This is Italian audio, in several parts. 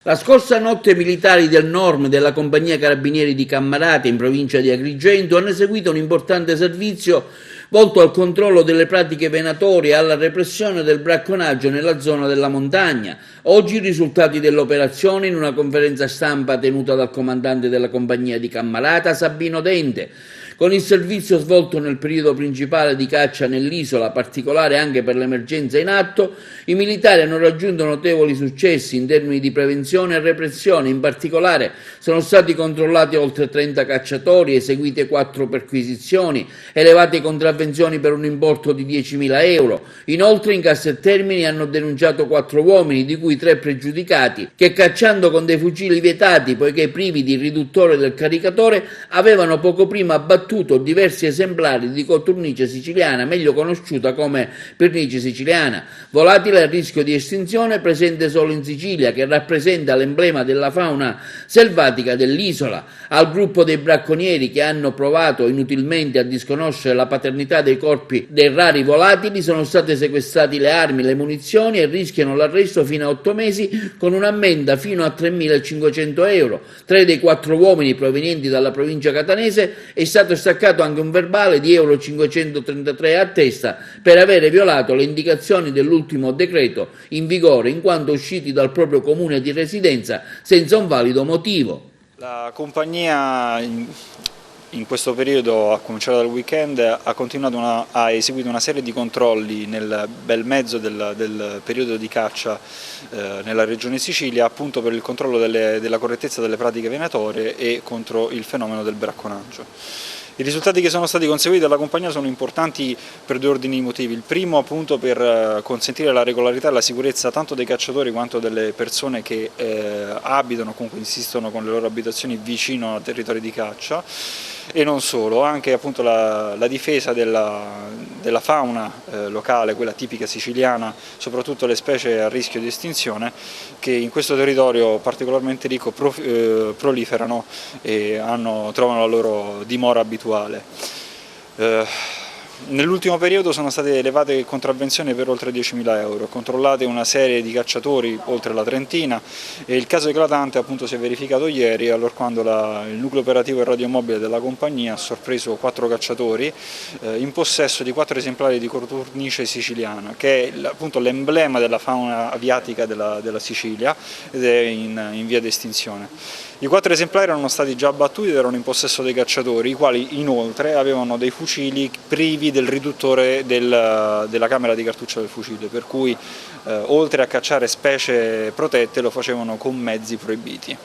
La scorsa notte militari del NORM della Compagnia Carabinieri di Cammarate in provincia di Agrigento hanno eseguito un importante servizio volto al controllo delle pratiche venatorie e alla repressione del bracconaggio nella zona della montagna. Oggi i risultati dell'operazione in una conferenza stampa tenuta dal comandante della Compagnia di Cammarata, Sabino Dente. Con il servizio svolto nel periodo principale di caccia nell'isola, particolare anche per l'emergenza in atto, i militari hanno raggiunto notevoli successi in termini di prevenzione e repressione. In particolare sono stati controllati oltre 30 cacciatori, eseguite 4 perquisizioni, elevate contravvenzioni per un importo di 10.000 euro. Inoltre in Casteltermini hanno denunciato 4 uomini, di cui 3 pregiudicati, che cacciando con dei fucili vietati, poiché privi di riduttore del caricatore, avevano poco prima abbattuto diversi esemplari di cotturnice siciliana, meglio conosciuta come pernice siciliana, volatile a rischio di estinzione, presente solo in Sicilia, che rappresenta l'emblema della fauna selvatica dell'isola. Al gruppo dei bracconieri che hanno provato inutilmente a disconoscere la paternità dei corpi dei rari volatili sono state sequestrate le armi, le munizioni e rischiano l'arresto fino a 8 mesi con un'ammenda fino a 3.500 euro. 3 dei 4 uomini provenienti dalla provincia catanese è stato staccato anche un verbale di euro 533 a testa per avere violato le indicazioni dell'ultimo decreto in vigore, in quanto usciti dal proprio comune di residenza senza un valido motivo. La compagnia in questo periodo, a cominciare dal weekend, ha eseguito una serie di controlli nel bel mezzo del periodo di caccia nella regione Sicilia, appunto per il controllo della correttezza delle pratiche venatorie e contro il fenomeno del bracconaggio. I risultati che sono stati conseguiti dalla compagnia sono importanti per 2 ordini di motivi. Il primo appunto per consentire la regolarità e la sicurezza tanto dei cacciatori quanto delle persone che abitano o comunque insistono con le loro abitazioni vicino a territori di caccia, e non solo, anche appunto la difesa della fauna locale, quella tipica siciliana, soprattutto le specie a rischio di estinzione, che in questo territorio particolarmente ricco proliferano e trovano la loro dimora abituale. Nell'ultimo periodo sono state elevate contravvenzioni per oltre 10.000 euro, controllate una serie di cacciatori, oltre la trentina, e il caso eclatante appunto si è verificato ieri, allorquando il nucleo operativo e radiomobile della compagnia ha sorpreso 4 cacciatori in possesso di 4 esemplari di cotturnice siciliana, che è appunto l'emblema della fauna aviatica della Sicilia ed è in via di estinzione. I 4 esemplari erano stati già abbattuti ed erano in possesso dei cacciatori, i quali inoltre avevano dei fucili privi del riduttore della camera di cartuccia del fucile, per cui oltre a cacciare specie protette lo facevano con mezzi proibiti.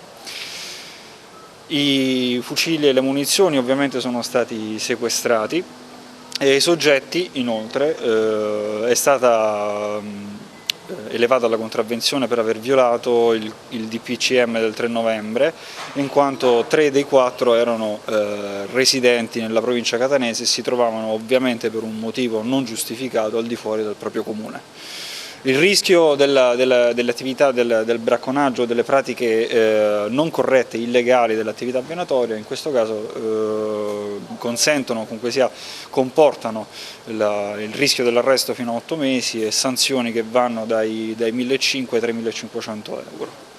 I fucili e le munizioni ovviamente sono stati sequestrati e i soggetti inoltre è stata elevata la contravvenzione per aver violato il DPCM del 3 novembre, in quanto 3 dei 4 erano residenti nella provincia catanese e si trovavano ovviamente per un motivo non giustificato al di fuori del proprio comune. Il rischio dell'attività del bracconaggio, delle pratiche non corrette, illegali dell'attività venatoria, in questo caso comportano il rischio dell'arresto fino a 8 mesi e sanzioni che vanno dai 1.500 ai 3.500 euro.